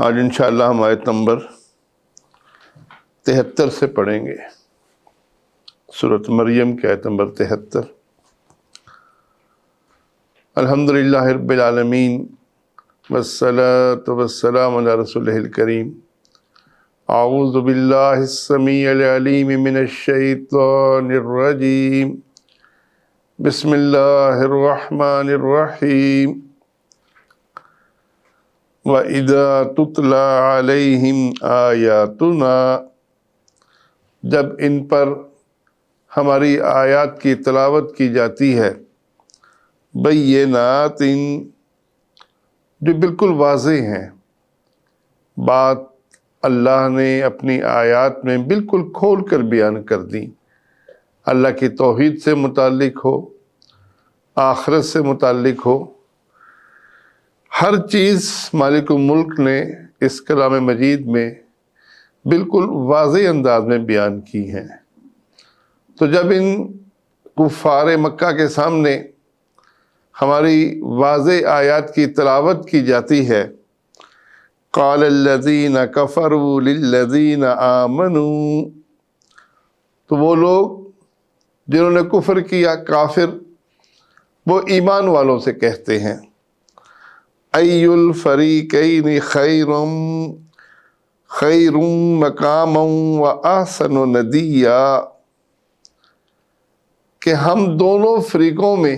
آج انشاءاللہ ہم آیت نمبر 73 سے پڑھیں گے، سورۃ مریم کی آیت نمبر 73۔ الحمدللہ رب العالمین والصلاة والسلام علی رسولہ الکریم۔ اعوذ باللہ السمیع العلیم من الشیطان الرجیم، بسم اللہ الرحمن الرحیم۔ وَإِذَا تُتْلَى عَلَيْهِمْ آیاتنا، جب ان پر ہماری آیات کی تلاوت کی جاتی ہے، بینات، جو بالکل واضح ہیں، بات اللہ نے اپنی آیات میں بالکل کھول کر بیان کر دی، اللہ کی توحید سے متعلق ہو، آخرت سے متعلق ہو، ہر چیز مالک الملک نے اس کلام مجید میں بالکل واضح انداز میں بیان کی ہیں۔ تو جب ان کفار مکہ کے سامنے ہماری واضح آیات کی تلاوت کی جاتی ہے، قال الذین کفروا للذین آمنوا، تو وہ لوگ جنہوں نے کفر کیا، کافر، وہ ایمان والوں سے کہتے ہیں، ای الفریقین خیر مقاما واحسن ندیا، کہ ہم دونوں فریقوں میں،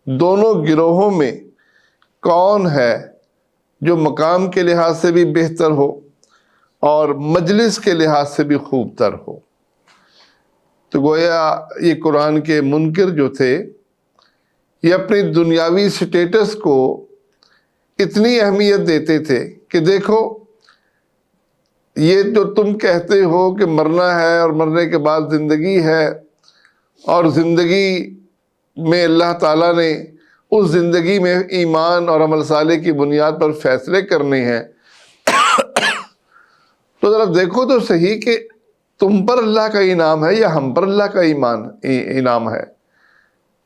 دونوں گروہوں میں کون ہے جو مقام کے لحاظ سے بھی بہتر ہو اور مجلس کے لحاظ سے بھی خوب تر ہو۔ تو گویا یہ قرآن کے منکر جو تھے، یہ اپنی دنیاوی سٹیٹس کو اتنی اہمیت دیتے تھے کہ دیکھو، یہ جو تم کہتے ہو کہ مرنا ہے اور مرنے کے بعد زندگی ہے، اور زندگی میں اللہ تعالیٰ نے اس زندگی میں ایمان اور عمل صالح کی بنیاد پر فیصلے کرنے ہیں، تو ذرا دیکھو تو صحیح کہ تم پر اللہ کا انعام ہے یا ہم پر اللہ کا انعام ہے۔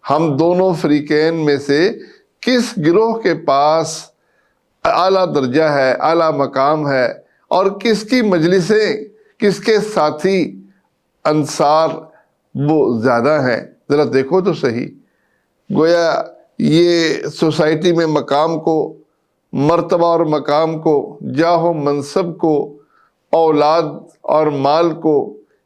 ہم دونوں فریقین میں سے کس گروہ کے پاس اعلیٰ درجہ ہے، اعلیٰ مقام ہے، اور کس کی مجلسیں، کس کے ساتھی انصار وہ زیادہ ہیں، ذرا دیکھو تو صحیح۔ گویا یہ سوسائٹی میں مقام کو، مرتبہ اور مقام کو، جاہ و منصب کو، اولاد اور مال کو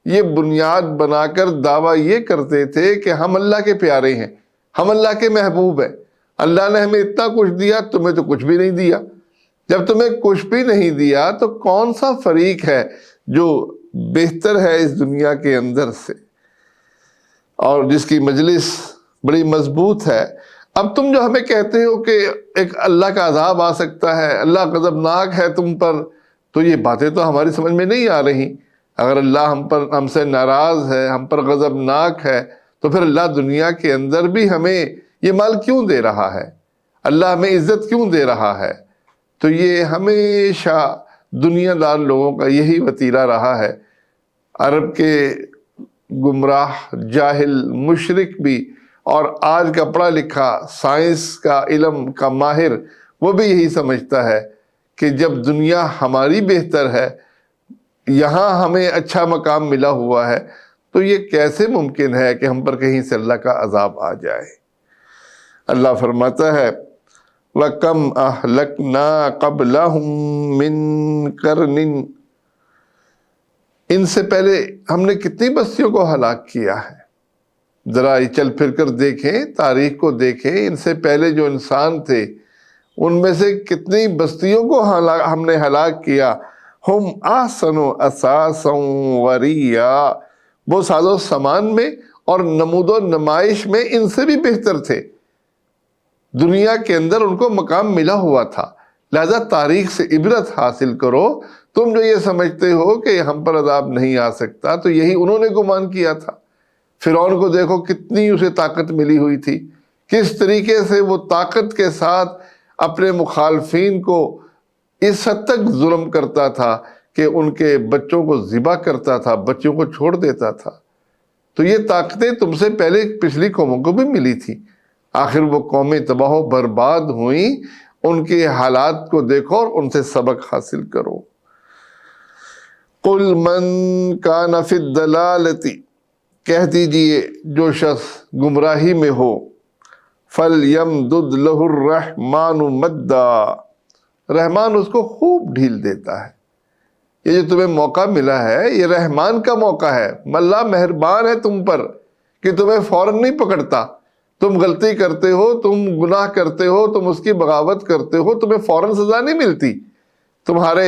یہ بنیاد بنا کر دعویٰ یہ کرتے تھے کہ ہم اللہ کے پیارے ہیں، ہم اللہ کے محبوب ہیں، اللہ نے ہمیں اتنا کچھ دیا، تمہیں تو کچھ بھی نہیں دیا۔ جب تمہیں کچھ بھی نہیں دیا تو کون سا فریق ہے جو بہتر ہے اس دنیا کے اندر سے، اور جس کی مجلس بڑی مضبوط ہے۔ اب تم جو ہمیں کہتے ہو کہ ایک اللہ کا عذاب آ سکتا ہے، اللہ غضبناک ہے تم پر، تو یہ باتیں تو ہماری سمجھ میں نہیں آ رہی۔ اگر اللہ ہم سے ناراض ہے، ہم پر غضبناک ہے، تو پھر اللہ دنیا کے اندر بھی ہمیں یہ مال کیوں دے رہا ہے، اللہ ہمیں عزت کیوں دے رہا ہے؟ تو یہ ہمیشہ دنیا دار لوگوں کا یہی وتیرہ رہا ہے۔ عرب کے گمراہ، جاہل، مشرک بھی، اور آج کا پڑھا لکھا، سائنس کا علم کا ماہر، وہ بھی یہی سمجھتا ہے کہ جب دنیا ہماری بہتر ہے، یہاں ہمیں اچھا مقام ملا ہوا ہے، تو یہ کیسے ممکن ہے کہ ہم پر کہیں سے اللہ کا عذاب آ جائے؟ اللہ فرماتا ہے، وَكَمْ أَهْلَكْنَا قَبْلَهُمْ مِنْ قَرْنٍ، ان سے پہلے ہم نے کتنی بستیوں کو ہلاک کیا ہے۔ ذرا یہ چل پھر کر دیکھیں، تاریخ کو دیکھیں، ان سے پہلے جو انسان تھے ان میں سے کتنی بستیوں کو ہم نے ہلاک کیا۔ ہم احسن اساسا وریا، وہ ساز و سامان میں اور نمود و نمائش میں ان سے بھی بہتر تھے، دنیا کے اندر ان کو مقام ملا ہوا تھا۔ لہذا تاریخ سے عبرت حاصل کرو۔ تم جو یہ سمجھتے ہو کہ ہم پر عذاب نہیں آ سکتا، تو یہی انہوں نے گمان کیا تھا۔ فرعون کو دیکھو، کتنی اسے طاقت ملی ہوئی تھی، کس طریقے سے وہ طاقت کے ساتھ اپنے مخالفین کو اس حد تک ظلم کرتا تھا کہ ان کے بچوں کو ذبح کرتا تھا، بچوں کو چھوڑ دیتا تھا۔ تو یہ طاقتیں تم سے پہلے پچھلی قوموں کو بھی ملی تھی۔ آخر وہ قومیں تباہ و برباد ہوئیں، ان کے حالات کو دیکھو اور ان سے سبق حاصل کرو۔ قل من کان فی الضلالۃ، کہہ دیجئے جو شخص گمراہی میں ہو، فلیمدد لہ الرحمن مدا، رحمان اس کو خوب ڈھیل دیتا ہے۔ یہ جو تمہیں موقع ملا ہے یہ رحمان کا موقع ہے، اللہ مہربان ہے تم پر کہ تمہیں فوراً نہیں پکڑتا۔ تم غلطی کرتے ہو، تم گناہ کرتے ہو، تم اس کی بغاوت کرتے ہو، تمہیں فوراً سزا نہیں ملتی، تمہارے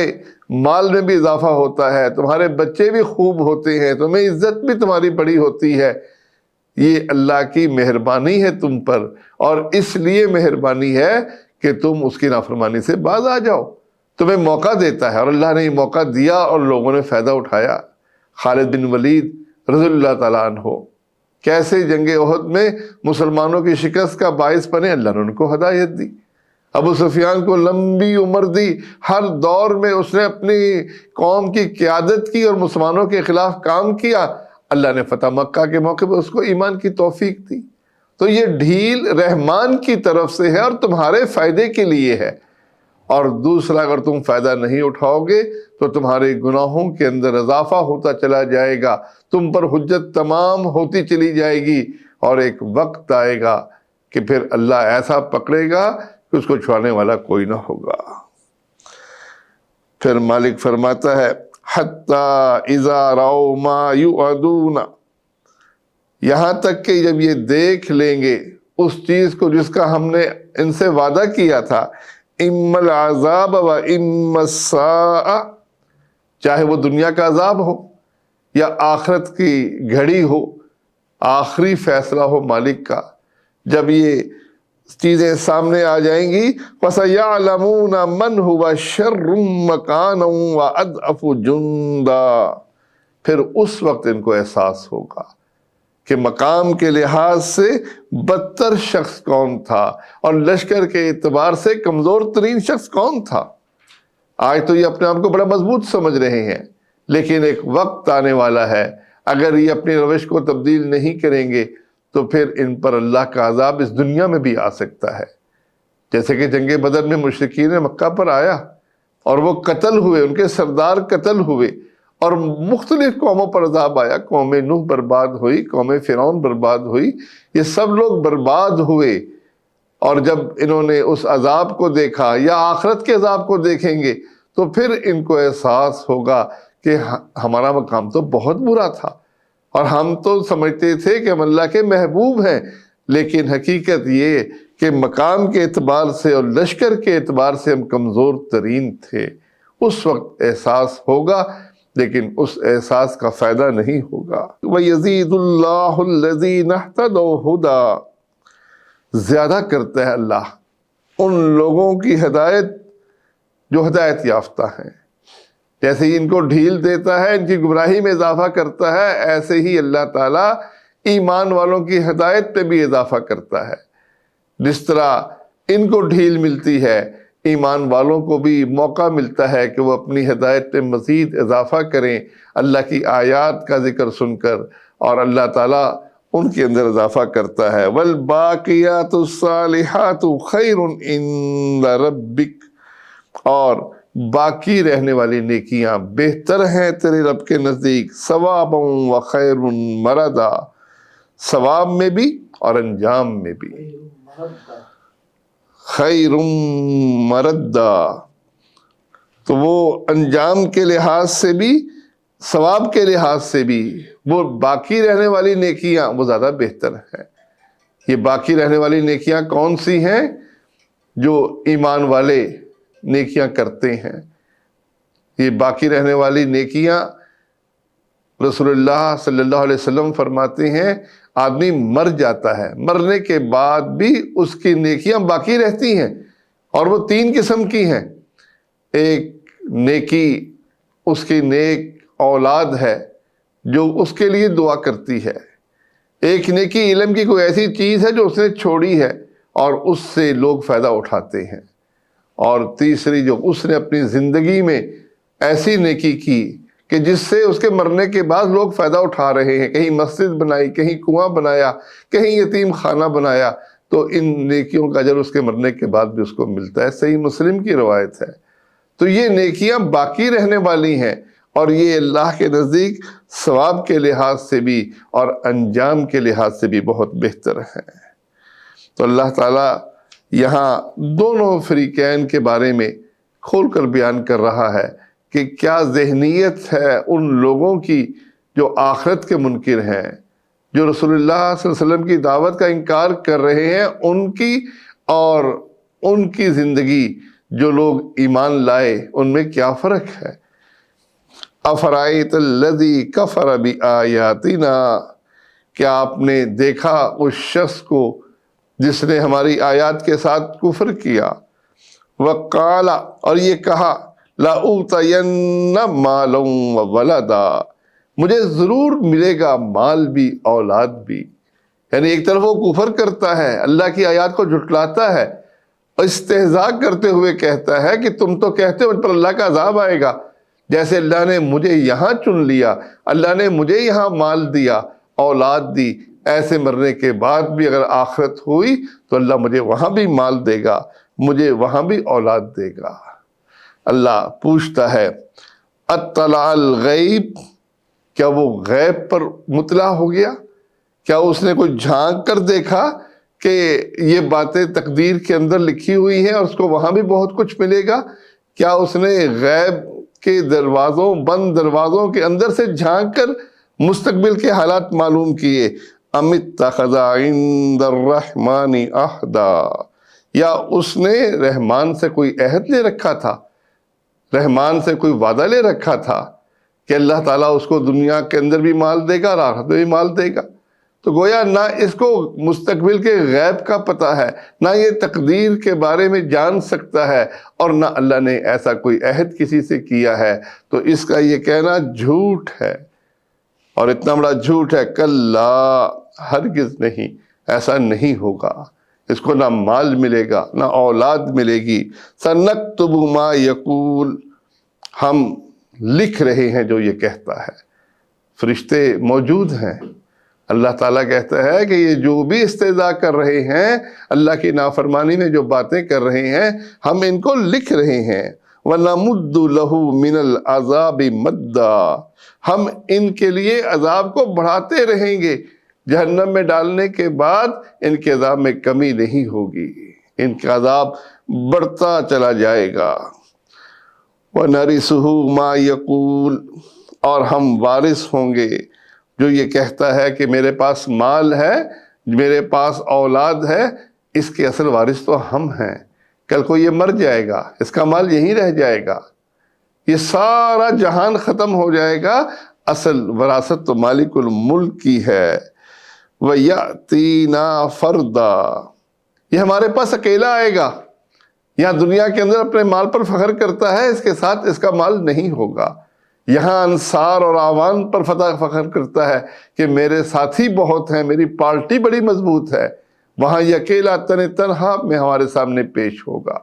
مال میں بھی اضافہ ہوتا ہے، تمہارے بچے بھی خوب ہوتے ہیں، تمہیں عزت بھی تمہاری بڑی ہوتی ہے۔ یہ اللہ کی مہربانی ہے تم پر، اور اس لیے مہربانی ہے کہ تم اس کی نافرمانی سے باز آ جاؤ۔ تمہیں موقع دیتا ہے، اور اللہ نے یہ موقع دیا اور لوگوں نے فائدہ اٹھایا۔ خالد بن ولید رضی اللہ تعالیٰ عنہ کیسے جنگ احد میں مسلمانوں کی شکست کا باعث بنے، اللہ نے ان کو ہدایت دی۔ ابو سفیان کو لمبی عمر دی، ہر دور میں اس نے اپنی قوم کی قیادت کی اور مسلمانوں کے خلاف کام کیا، اللہ نے فتح مکہ کے موقع پر اس کو ایمان کی توفیق دی۔ تو یہ ڈھیل رحمان کی طرف سے ہے اور تمہارے فائدے کے لیے ہے۔ اور دوسرا، اگر تم فائدہ نہیں اٹھاؤ گے تو تمہارے گناہوں کے اندر اضافہ ہوتا چلا جائے گا، تم پر حجت تمام ہوتی چلی جائے گی، اور ایک وقت آئے گا کہ پھر اللہ ایسا پکڑے گا کہ اس کو چھڑانے والا کوئی نہ ہوگا۔ پھر مالک فرماتا ہے حتی اذا رأوا ما یوعدون، یہاں تک کہ جب یہ دیکھ لیں گے اس چیز کو جس کا ہم نے ان سے وعدہ کیا تھا، اما العذاب و اما الساعہ، چاہے وہ دنیا کا عذاب ہو یا آخرت کی گھڑی ہو، آخری فیصلہ ہو مالک کا، جب یہ چیزیں سامنے آ جائیں گی، فَسَيَعْلَمُونَ مَنْ هُوَ شَرٌّ مَكَانًا وَأَضْعَفُ جُنْدًا، پھر اس وقت ان کو احساس ہوگا کہ مقام کے لحاظ سے بدتر شخص کون تھا اور لشکر کے اعتبار سے کمزور ترین شخص کون تھا۔ آج تو یہ اپنے آپ کو بڑا مضبوط سمجھ رہے ہیں، لیکن ایک وقت آنے والا ہے، اگر یہ اپنی روش کو تبدیل نہیں کریں گے تو پھر ان پر اللہ کا عذاب اس دنیا میں بھی آ سکتا ہے، جیسے کہ جنگ بدر میں مشرکین مکہ پر آیا اور وہ قتل ہوئے، ان کے سردار قتل ہوئے، اور مختلف قوموں پر عذاب آیا، قوم نوح برباد ہوئی، قوم فرعون برباد ہوئی، یہ سب لوگ برباد ہوئے۔ اور جب انہوں نے اس عذاب کو دیکھا یا آخرت کے عذاب کو دیکھیں گے تو پھر ان کو احساس ہوگا کہ ہمارا مقام تو بہت برا تھا، اور ہم تو سمجھتے تھے کہ ہم اللہ کے محبوب ہیں، لیکن حقیقت یہ کہ مقام کے اعتبار سے اور لشکر کے اعتبار سے ہم کمزور ترین تھے۔ اس وقت احساس ہوگا، لیکن اس احساس کا فائدہ نہیں ہوگا۔ وَيَزِيدُ اللَّهُ الَّذِينَ اهْتَدَوْا هُدًى، زیادہ کرتا ہے اللہ ان لوگوں کی ہدایت جو ہدایت یافتہ ہیں۔ جیسے ہی ان کو ڈھیل دیتا ہے، ان کی گمراہی میں اضافہ کرتا ہے، ایسے ہی اللہ تعالیٰ ایمان والوں کی ہدایت پہ بھی اضافہ کرتا ہے۔ جس طرح ان کو ڈھیل ملتی ہے، ایمان والوں کو بھی موقع ملتا ہے کہ وہ اپنی ہدایت پہ مزید اضافہ کریں اللہ کی آیات کا ذکر سن کر، اور اللہ تعالیٰ ان کے اندر اضافہ کرتا ہے۔ وَالْبَاقِيَاتُ الصَّالِحَاتُ خَيْرٌ عِندَ رَبِّكَ، اور باقی رہنے والی نیکیاں بہتر ہیں تیرے رب کے نزدیک، ثواباً وخیر مردا، ثواب میں بھی اور انجام میں بھی، خیر مردا، تو وہ انجام کے لحاظ سے بھی ثواب کے لحاظ سے بھی وہ باقی رہنے والی نیکیاں وہ زیادہ بہتر ہیں۔ یہ باقی رہنے والی نیکیاں کون سی ہیں؟ جو ایمان والے نیکیاں کرتے ہیں۔ یہ باقی رہنے والی نیکیاں رسول اللہ صلی اللہ علیہ وسلم فرماتے ہیں آدمی مر جاتا ہے، مرنے کے بعد بھی اس کی نیکیاں باقی رہتی ہیں، اور وہ تین قسم کی ہیں۔ ایک نیکی اس کی نیک اولاد ہے جو اس کے لیے دعا کرتی ہے، ایک نیکی علم کی کوئی ایسی چیز ہے جو اس نے چھوڑی ہے اور اس سے لوگ فائدہ اٹھاتے ہیں، اور تیسری جو اس نے اپنی زندگی میں ایسی نیکی کی کہ جس سے اس کے مرنے کے بعد لوگ فائدہ اٹھا رہے ہیں، کہیں مسجد بنائی، کہیں کنواں بنایا، کہیں یتیم خانہ بنایا، تو ان نیکیوں کا اجر اس کے مرنے کے بعد بھی اس کو ملتا ہے۔ صحیح مسلم کی روایت ہے۔ تو یہ نیکیاں باقی رہنے والی ہیں، اور یہ اللہ کے نزدیک ثواب کے لحاظ سے بھی اور انجام کے لحاظ سے بھی بہت بہتر ہیں۔ تو اللہ تعالیٰ یہاں دونوں فریقین کے بارے میں کھول کر بیان کر رہا ہے کہ کیا ذہنیت ہے ان لوگوں کی جو آخرت کے منکر ہیں، جو رسول اللہ صلی اللہ علیہ وسلم کی دعوت کا انکار کر رہے ہیں، ان کی اور ان کی زندگی جو لوگ ایمان لائے ان میں کیا فرق ہے۔ افرائیت الذی کفر بآیاتنا، کیا آپ نے دیکھا اس شخص کو جس نے ہماری آیات کے ساتھ کفر کیا، وقال، اور یہ کہا، لأوتین مالا وولدا، مجھے ضرور ملے گا مال بھی اولاد بھی۔ یعنی ایک طرف وہ کفر کرتا ہے، اللہ کی آیات کو جھٹلاتا ہے، اور استہزاء کرتے ہوئے کہتا ہے کہ تم تو کہتے ہو ان پر اللہ کا عذاب آئے گا، جیسے اللہ نے مجھے یہاں چن لیا، اللہ نے مجھے یہاں مال دیا، اولاد دی، ایسے مرنے کے بعد بھی اگر آخرت ہوئی تو اللہ مجھے وہاں بھی مال دے گا، مجھے وہاں بھی اولاد دے گا۔ اللہ پوچھتا ہے، اطلع الغیب، کیا وہ غیب پر مطلع ہو گیا؟ کیا اس نے کوئی جھانک کر دیکھا کہ یہ باتیں تقدیر کے اندر لکھی ہوئی ہیں اور اس کو وہاں بھی بہت کچھ ملے گا؟ کیا اس نے غیب کے دروازوں، بند دروازوں کے اندر سے جھانک کر مستقبل کے حالات معلوم کیے؟ ام اتخذ عند الرحمن عہدا، یا اس نے رحمان سے کوئی عہد لے رکھا تھا، رحمان سے کوئی وعدہ لے رکھا تھا کہ اللہ تعالیٰ اس کو دنیا کے اندر بھی مال دے گا اور آخرت میں بھی مال دے گا؟ تو گویا نہ اس کو مستقبل کے غیب کا پتہ ہے، نہ یہ تقدیر کے بارے میں جان سکتا ہے، اور نہ اللہ نے ایسا کوئی عہد کسی سے کیا ہے۔ تو اس کا یہ کہنا جھوٹ ہے، اور اتنا بڑا جھوٹ ہے۔ کلا، ہرگز نہیں، ایسا نہیں ہوگا، اس کو نہ مال ملے گا نہ اولاد ملے گی۔ سنکتب ما یقول، ہم لکھ رہے ہیں جو یہ کہتا ہے۔ فرشتے موجود ہیں، اللہ تعالیٰ کہتا ہے کہ یہ جو بھی استہزاء کر رہے ہیں، اللہ کی نافرمانی میں جو باتیں کر رہے ہیں، ہم ان کو لکھ رہے ہیں۔ وَنَمُدُّ لَهُ مِنَ الْعَذَابِ مَدًّا، ہم ان کے لیے عذاب کو بڑھاتے رہیں گے، جہنم میں ڈالنے کے بعد ان کے عذاب میں کمی نہیں ہوگی، ان کا عذاب بڑھتا چلا جائے گا۔ وَنَرِثُهُ مَا يَقُولُ، اور ہم وارث ہوں گے جو یہ کہتا ہے کہ میرے پاس مال ہے، میرے پاس اولاد ہے، اس کے اصل وارث تو ہم ہیں۔ کل کو یہ مر جائے گا، اس کا مال یہیں رہ جائے گا، یہ سارا جہان ختم ہو جائے گا، اصل وراثت تو مالک الملک کی ہے۔ وَيَأْتِينَا فَرْدًا، یہ ہمارے پاس اکیلا آئے گا، یہاں دنیا کے اندر اپنے مال پر فخر کرتا ہے، اس کے ساتھ اس کا مال نہیں ہوگا۔ یہاں انصار اور اعوان پر فخر کرتا ہے کہ میرے ساتھی بہت ہیں، میری پارٹی بڑی مضبوط ہے، وہاں یہ اکیلا تنہا میں ہمارے سامنے پیش ہوگا۔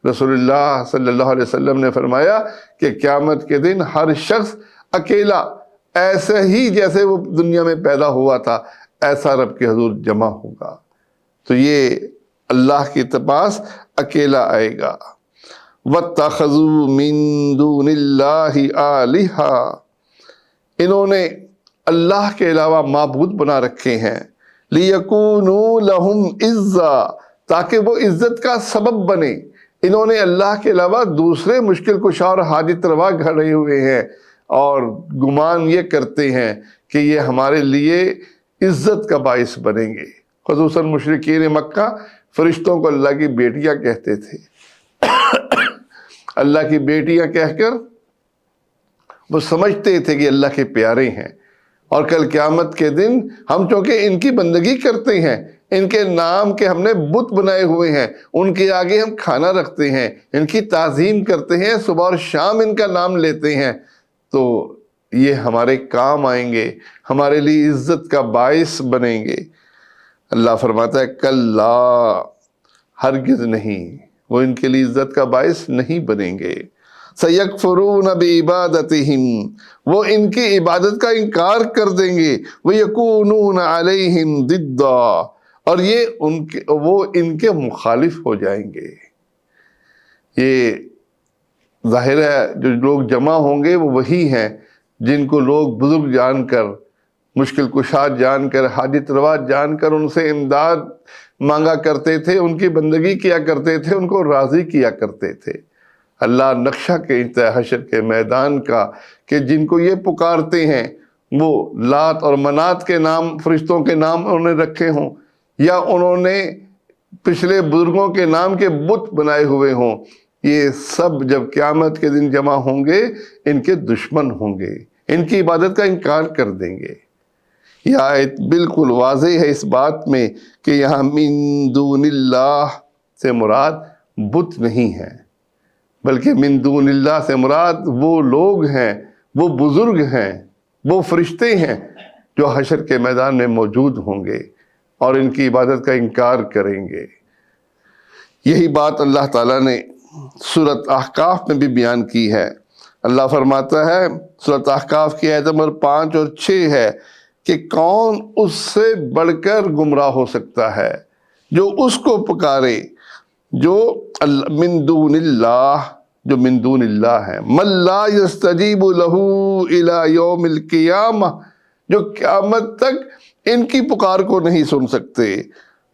رسول اللہ صلی اللہ علیہ وسلم نے فرمایا کہ قیامت کے دن ہر شخص اکیلا، ایسے ہی جیسے وہ دنیا میں پیدا ہوا تھا، ایسا رب کے حضور جمع ہوگا۔ تو یہ اللہ کے پاس اکیلا آئے گا۔ وَاتَّخَذُوا مِن دُونِ اللَّهِ آلِهَةً، انہوں نے اللہ کے علاوہ معبود بنا رکھے ہیں، لِيَكُونُوا لَهُمْ عِزًّا، تاکہ وہ عزت کا سبب بنے۔ انہوں نے اللہ کے علاوہ دوسرے مشکل کشا اور حاجت روا گھڑے ہوئے ہیں، اور گمان یہ کرتے ہیں کہ یہ ہمارے لیے عزت کا باعث بنیں گے۔ خصوصاً مشرکین مکہ فرشتوں کو اللہ کی بیٹیاں کہتے تھے، اللہ کی بیٹیاں کہہ کر وہ سمجھتے تھے کہ اللہ کے پیارے ہیں، اور کل قیامت کے دن ہم چونکہ ان کی بندگی کرتے ہیں، ان کے نام کے ہم نے بت بنائے ہوئے ہیں، ان کے آگے ہم کھانا رکھتے ہیں، ان کی تعظیم کرتے ہیں، صبح اور شام ان کا نام لیتے ہیں، تو یہ ہمارے کام آئیں گے، ہمارے لیے عزت کا باعث بنیں گے۔ اللہ فرماتا ہے کلا، ہرگز نہیں، وہ ان کے لیے عزت کا باعث نہیں بنیں گے۔ سَيَكْفُرُونَ بِعِبَادَتِهِمْ، وہ ان کی عبادت کا انکار کر دیں گے۔ وَيَكُونُونَ عَلَيْهِمْ ضِدًّا، اور وہ ان کے مخالف ہو جائیں گے۔ یہ ظاہر ہے جو لوگ جمع ہوں گے وہ وہی ہیں جن کو لوگ بزرگ جان کر، مشکل کشاد جان کر، حاجت روا جان کر ان سے امداد مانگا کرتے تھے، ان کی بندگی کیا کرتے تھے، ان کو راضی کیا کرتے تھے۔ اللہ نقشہ کھینچتا ہے حشر کے میدان کا کہ جن کو یہ پکارتے ہیں وہ لات اور منات کے نام، فرشتوں کے نام انہوں نے رکھے ہوں، یا انہوں نے پچھلے بزرگوں کے نام کے بت بنائے ہوئے ہوں، یہ سب جب قیامت کے دن جمع ہوں گے ان کے دشمن ہوں گے، ان کی عبادت کا انکار کر دیں گے۔ یہ آیت بالکل واضح ہے اس بات میں کہ یہاں من دون اللہ سے مراد بت نہیں ہے، بلکہ من دون اللہ سے مراد وہ لوگ ہیں، وہ بزرگ ہیں، وہ فرشتے ہیں جو حشر کے میدان میں موجود ہوں گے اور ان کی عبادت کا انکار کریں گے۔ یہی بات اللہ تعالیٰ نے سورۃ احقاف میں بھی بیان کی ہے۔ اللہ فرماتا ہے، سورۃ احقاف کی آیت نمبر 5 اور 6 ہے کہ کون اس سے بڑھ کر گمراہ ہو سکتا ہے جو اس کو پکارے جو من دون اللہ، جو من دون اللہ ہے، من لا یستجیب لہ الی یوم القیامہ، جو قیامت تک ان کی پکار کو نہیں سن سکتے،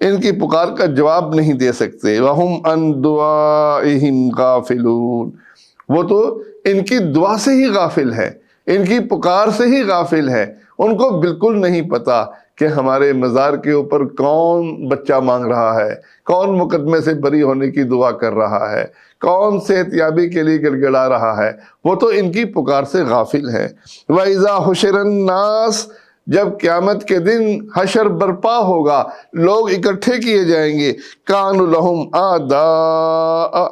ان کی پکار کا جواب نہیں دے سکتے۔ وَهُمْ عَنْ دُعَائِهِمْ غَافِلُونَ، وہ تو ان کی دعا سے ہی غافل ہے، ان کی پکار سے ہی غافل ہے، ان کو بالکل نہیں پتا کہ ہمارے مزار کے اوپر کون بچہ مانگ رہا ہے، کون مقدمے سے بری ہونے کی دعا کر رہا ہے، کون صحت یابی کے لیے گڑگڑا رہا ہے، وہ تو ان کی پکار سے غافل ہے۔ وَإِذَا حُشِرَ النَّاسُ، جب قیامت کے دن حشر برپا ہوگا، لوگ اکٹھے کیے جائیں گے، كَانُوا لَهُمْ أَعْدَاءَ،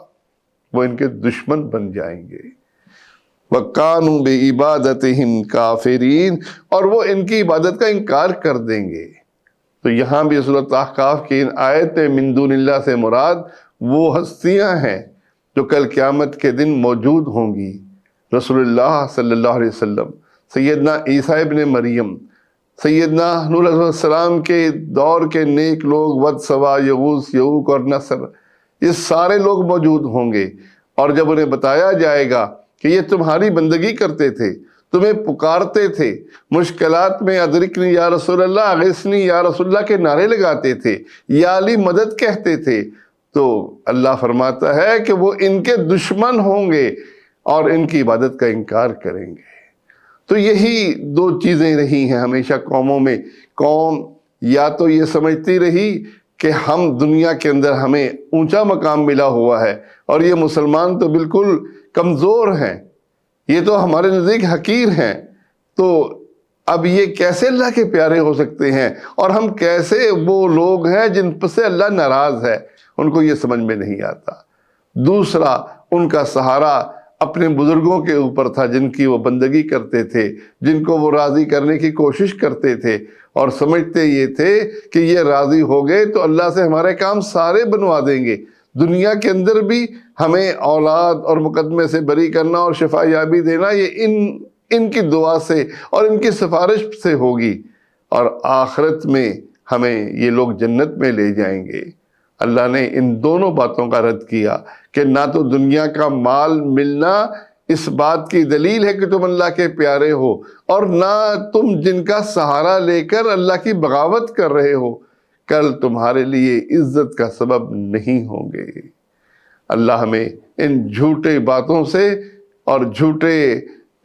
وہ ان کے دشمن بن جائیں گے۔ وَكَانُوا بِعِبَادَتِهِمْ كَافِرِينَ، اور وہ ان کی عبادت کا انکار کر دیں گے۔ تو یہاں بھی سورۃ احقاف کی ان آیت میں من دون اللہ سے مراد وہ ہستیاں ہیں جو کل قیامت کے دن موجود ہوں گی۔ رسول اللہ صلی اللہ علیہ وسلم، سیدنا عیسیٰ ابن مریم، سیدنا نوح علیہ السلام کے دور کے نیک لوگ، ود، سوا، یغوث، یعوق اور نصر، یہ سارے لوگ موجود ہوں گے، اور جب انہیں بتایا جائے گا کہ یہ تمہاری بندگی کرتے تھے، تمہیں پکارتے تھے، مشکلات میں ادرکنی یا رسول اللہ، اغثنی یا رسول اللہ کے نعرے لگاتے تھے، یا علی مدد کہتے تھے، تو اللہ فرماتا ہے کہ وہ ان کے دشمن ہوں گے اور ان کی عبادت کا انکار کریں گے۔ تو یہی دو چیزیں رہی ہیں ہمیشہ قوموں میں۔ قوم یا تو یہ سمجھتی رہی کہ ہم دنیا کے اندر ہمیں اونچا مقام ملا ہوا ہے اور یہ مسلمان تو بالکل کمزور ہیں، یہ تو ہمارے نزدیک حقیر ہیں، تو اب یہ کیسے اللہ کے پیارے ہو سکتے ہیں، اور ہم کیسے وہ لوگ ہیں جن پر سے اللہ ناراض ہے، ان کو یہ سمجھ میں نہیں آتا۔ دوسرا، ان کا سہارا اپنے بزرگوں کے اوپر تھا جن کی وہ بندگی کرتے تھے، جن کو وہ راضی کرنے کی کوشش کرتے تھے، اور سمجھتے یہ تھے کہ یہ راضی ہو گئے تو اللہ سے ہمارے کام سارے بنوا دیں گے، دنیا کے اندر بھی ہمیں اولاد اور مقدمے سے بری کرنا اور شفا یابی دینا یہ ان کی دعا سے اور ان کی سفارش سے ہوگی، اور آخرت میں ہمیں یہ لوگ جنت میں لے جائیں گے۔ اللہ نے ان دونوں باتوں کا رد کیا کہ نہ تو دنیا کا مال ملنا اس بات کی دلیل ہے کہ تم اللہ کے پیارے ہو، اور نہ تم جن کا سہارا لے کر اللہ کی بغاوت کر رہے ہو کل تمہارے لیے عزت کا سبب نہیں ہوں گے۔ اللہ ہمیں ان جھوٹے باتوں سے اور جھوٹے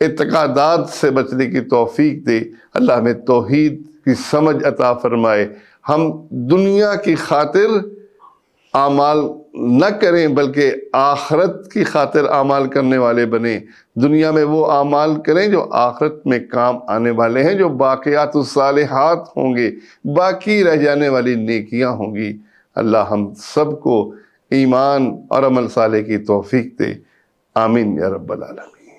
اعتقادات سے بچنے کی توفیق دے۔ اللہ ہمیں توحید کی سمجھ عطا فرمائے، ہم دنیا کی خاطر اعمال نہ کریں بلکہ آخرت کی خاطر اعمال کرنے والے بنیں، دنیا میں وہ اعمال کریں جو آخرت میں کام آنے والے ہیں، جو باقیات الصالحات ہوں گے، باقی رہ جانے والی نیکیاں ہوں گی۔ اللہ ہم سب کو ایمان اور عمل صالح کی توفیق دے، آمین یا رب العالمین۔